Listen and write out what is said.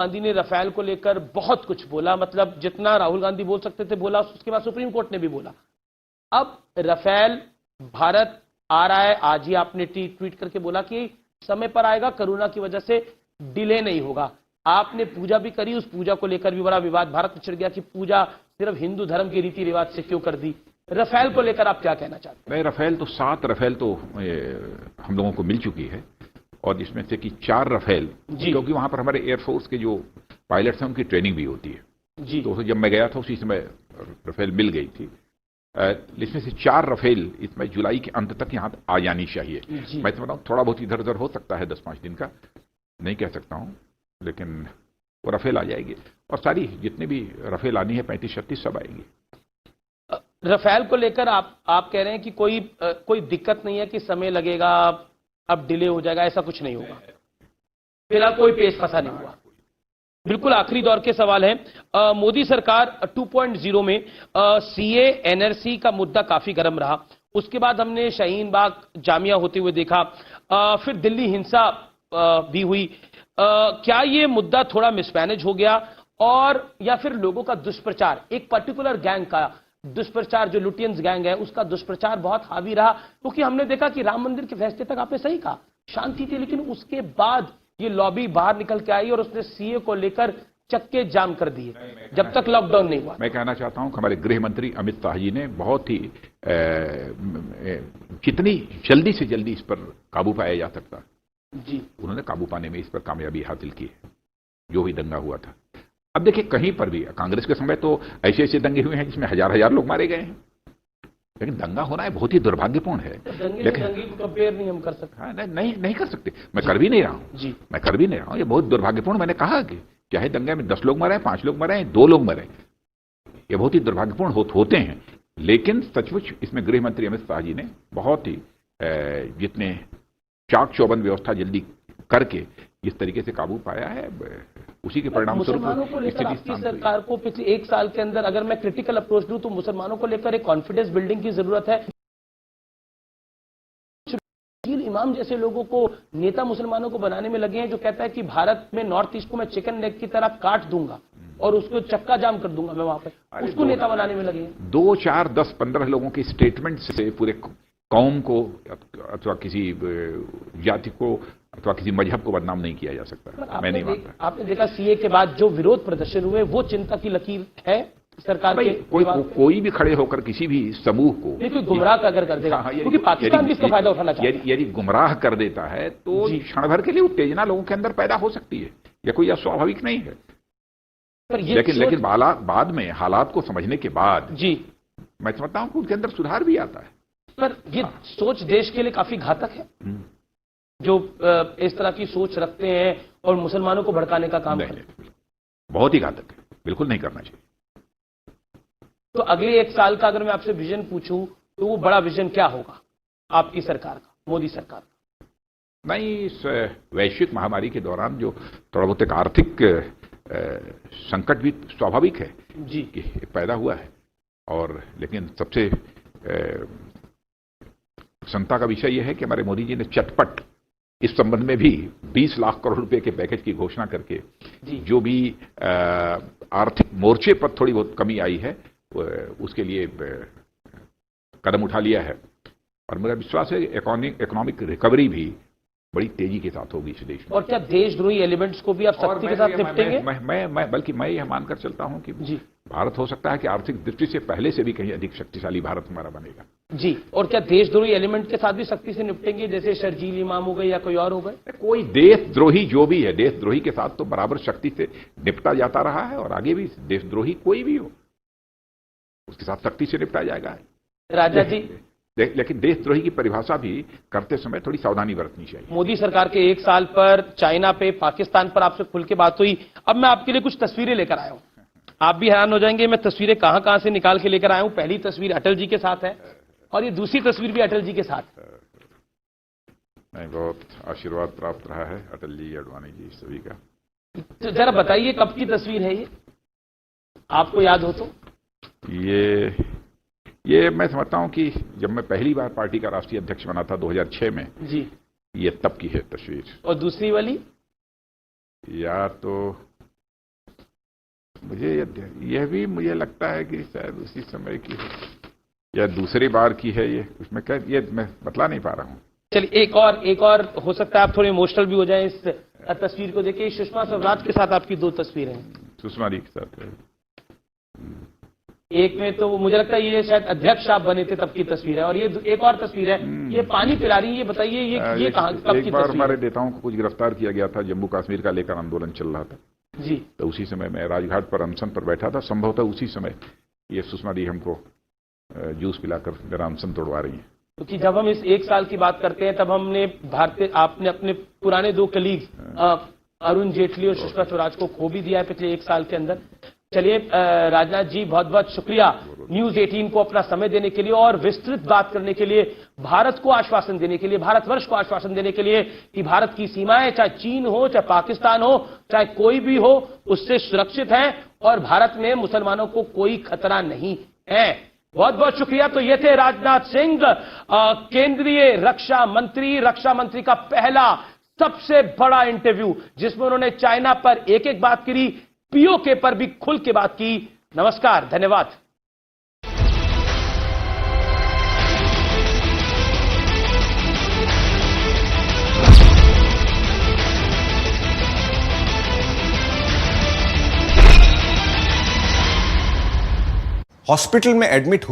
गांधी ने रफेल को लेकर बहुत कुछ बोला, मतलब जितना राहुल गांधी बोल सकते थे बोला, उसके बाद सुप्रीम कोर्ट ने भी बोला। अब रफेल भारत आ रहा है, आज ही आपने ट्वीट करके बोला कि समय पर आएगा, कोरोना की वजह से डिले नहीं होगा। आपने पूजा भी करी, उस पूजा को लेकर भी बड़ा विवाद भारत में छिड़ गया कि पूजा सिर्फ हिंदू धर्म के रीति रिवाज से क्यों कर दी। रफेल को लेकर आप क्या कहना चाहते हैं? नहीं, रफेल तो 7 रफेल तो हम लोगों को मिल चुकी है, और इसमें से कि 4 रफेल, क्योंकि वहां पर हमारे एयरफोर्स के जो पायलट्स हैं उनकी ट्रेनिंग भी होती है जी। तो जब मैं गया था उसी समय रफेल मिल गई थी। इसमें से 4 रफेल इसमें जुलाई के अंत तक यहाँ आ जानी चाहिए। मैं तो बताऊँ थोड़ा बहुत इधर उधर हो सकता है, 10-5 दिन का नहीं कह सकता हूँ, लेकिन वो रफेल आ जाएगी। और सारी जितने भी रफेल आनी है 35-36 सब आएगी। रफेल को लेकर आप कह रहे हैं कि कोई दिक्कत नहीं है कि समय लगेगा, अब डिले हो जाएगा, ऐसा कुछ नहीं होगा, फिलहाल कोई पेश फंसा नहीं हुआ। बिल्कुल आखिरी दौर के सवाल है। मोदी सरकार 2.0 में सीए एनआरसी का मुद्दा काफी गर्म रहा, उसके बाद हमने शाहीन बाग जामिया होते हुए देखा, फिर दिल्ली हिंसा भी हुई। क्या ये मुद्दा थोड़ा मिसमैनेज हो गया, और या फिर लोगों का दुष्प्रचार, एक पर्टिकुलर गैंग का दुष्प्रचार, जो लुटियंस गैंग है उसका दुष्प्रचार बहुत हावी रहा? क्योंकि हमने देखा कि राम मंदिर के फैसले तक आपने सही कहा शांति थी, लेकिन उसके बाद ये लॉबी बाहर निकल के आई और उसने सीए को लेकर चक्के जाम कर दिए जब तक लॉकडाउन नहीं हुआ। मैं कहना चाहता हूं कि हमारे गृह मंत्री अमित शाह जी ने बहुत ही कितनी जल्दी से जल्दी इस पर काबू पाया जा सकता जी, उन्होंने काबू पाने में इस पर कामयाबी हासिल की है, जो भी दंगा हुआ था। अब देखिए कहीं पर भी कांग्रेस के समय तो ऐसे ऐसे दंगे हुए हैं जिसमें हजार लोग मारे गए हैं, लेकिन दंगा होना है बहुत ही दुर्भाग्यपूर्ण है। लेकिन दंगे को कंपेयर नहीं हम कर सकते। हाँ, नहीं कर सकते, मैं कर भी नहीं रहा हूं जी, मैं कर भी नहीं रहा हूं। ये बहुत दुर्भाग्यपूर्ण, मैंने कहा कि चाहे दंगे में 10 लोग मरे, 5 लोग मरे, 2 लोग मरे, ये बहुत ही दुर्भाग्यपूर्ण होते हैं। लेकिन सचमुच इसमें गृह मंत्री अमित शाह जी ने बहुत ही जितने चाक चौबंद व्यवस्था जल्दी करके जिस तरीके से काबू पाया है, उसी के परिणाम स्वरूप आपकी सरकार को पिछले 1 साल के अंदर, अगर मैं क्रिटिकल अप्रोच दूं तो मुसलमानों को लेकर एक कॉन्फिडेंस बिल्डिंग की जरूरत है। इमाम जैसे लोगों को नेता मुसलमानों को बनाने में लगे हैं, जो कहता है कि भारत में नॉर्थ ईस्ट को मैं चिकन लेग की तरह काट दूंगा और उसको चक्का जाम कर दूंगा मैं वहां पर, उसको नेता बनाने में लगे हैं। 2, 4, 10, 15 लोगों के स्टेटमेंट से पूरे कौम को अथवा किसी जाति को अथवा किसी मजहब को बदनाम नहीं किया जा सकता। मैं नहीं मानता। आपने देखा सीए के बाद जो विरोध प्रदर्शन हुए, वो चिंता की लकीर है सरकार के? कोई भी खड़े होकर किसी भी समूह को कोई गुमराह अगर कर देगा, क्योंकि पाकिस्तान भी इसका फायदा उठाना चाहता है। यदि गुमराह कर देता है तो क्षण भर के लिए उत्तेजना लोगों के अंदर पैदा हो सकती है, यह कोई अस्वाभाविक नहीं है। लेकिन बाद में हालात को समझने के बाद जी मैं समझता हूं कि उनके अंदर सुधार भी आता है। पर ये सोच देश के लिए काफी घातक है, जो इस तरह की सोच रखते हैं और मुसलमानों को भड़काने का काम करते हैं। बहुत ही घातक है, बिल्कुल नहीं करना चाहिए। तो अगले 1 साल का अगर मैं आपसे विजन पूछूं तो वो बड़ा विजन क्या होगा आपकी सरकार का, मोदी सरकार का? नहीं, इस वैश्विक महामारी के दौरान जो थोड़ा बहुत एक आर्थिक संकट भी स्वाभाविक है जी कि पैदा हुआ है, और लेकिन सबसे प्रसन्नता का विषय यह है कि हमारे मोदी जी ने चटपट इस संबंध में भी 20 लाख करोड़ रुपए के पैकेज की घोषणा करके जो भी आर्थिक मोर्चे पर थोड़ी बहुत कमी आई है उसके लिए कदम उठा लिया है। और मेरा विश्वास है इकोनॉमिक रिकवरी भी बड़ी तेजी के साथ होगी इस देश में। और क्या देशद्रोही एलिमेंट्स को भी आप सख्ती के साथ निपटेंगे? बल्कि मैं यह मानकर चलता हूं कि जी भारत हो सकता है कि आर्थिक दृष्टि से पहले से भी कहीं अधिक शक्तिशाली भारत हमारा बनेगा जी। और क्या देशद्रोही एलिमेंट के साथ भी सख्ती से निपटेंगे, जैसे शर्जील इमाम हो गए या कोई और हो गए? कोई देशद्रोही जो भी है, देशद्रोही के साथ तो बराबर शक्ति से निपटा जाता रहा है, और आगे भी देशद्रोही कोई भी हो उसके साथ सख्ती से निपटा जाएगा। राजा जी, लेकिन देशद्रोही की परिभाषा भी करते समय थोड़ी सावधानी बरतनी चाहिए। मोदी सरकार के 1 साल पर, चाइना पे, पाकिस्तान पर आपसे खुल के बात हुई। अब मैं आपके लिए कुछ तस्वीरें लेकर आया हूं, आप भी हैरान हो जाएंगे मैं तस्वीरें कहां से निकाल के लेकर आया हूं। पहली तस्वीर अटल जी के साथ है और ये दूसरी तस्वीर भी अटल जी के साथ। बहुत आशीर्वाद प्राप्त रहा है अटल जी, अडवाणी जी, सभी का। तो जरा बताइए कब की तस्वीर है ये, आपको याद हो तो? ये मैं समझता हूं कि जब मैं पहली बार पार्टी का राष्ट्रीय अध्यक्ष बना था 2006 में जी, ये तब की है तस्वीर। और दूसरी वाली? या तो मुझे यह भी मुझे लगता है कि शायद उसी समय की है या दूसरी बार की है। ये उसमें क्या ये मैं बतला नहीं पा रहा हूँ। चलिए एक और हो सकता है आप थोड़े इमोशनल भी हो जाएं इस तस्वीर को देखिए। सुषमा स्वराज के साथ आपकी 2 तस्वीरें हैं। सुषमा जी के साथ है। एक में तो मुझे लगता है ये शायद अध्यक्ष आप बने थे तब की तस्वीर है, और ये एक और तस्वीर है, ये पानी पिला रही है। ये बताइए ये कहाँ कब की एक बार तस्वीर हमारे है? नेताओं को कुछ गिरफ्तार किया गया था, जम्मू कश्मीर का लेकर आंदोलन चल रहा था जी। तो उसी समय मैं राजघाट पर अनशन पर बैठा था। संभवतः उसी समय ये सुषमा जी हमको जूस पिलाकर मेरा अनशन तोड़वा रही है। क्योंकि जब हम इस 1 साल की बात करते हैं तब हमने आपने अपने पुराने 2 कलीग अरुण जेटली और सुषमा स्वराज को खो भी दिया है पिछले 1 साल के अंदर। चलिए राजनाथ जी, बहुत बहुत शुक्रिया न्यूज 18 को अपना समय देने के लिए और विस्तृत बात करने के लिए, भारत को आश्वासन देने के लिए, भारतवर्ष को आश्वासन देने के लिए कि भारत की सीमाएं चाहे चीन हो, चाहे पाकिस्तान हो, चाहे कोई भी हो, उससे सुरक्षित है और भारत में मुसलमानों को कोई खतरा नहीं है। बहुत बहुत शुक्रिया। तो ये थे राजनाथ सिंह, केंद्रीय रक्षा मंत्री का पहला सबसे बड़ा इंटरव्यू, जिसमें उन्होंने चाइना पर एक बात करी, पीओके पर भी खुल के बात की। नमस्कार, धन्यवाद। हॉस्पिटल में एडमिट हुए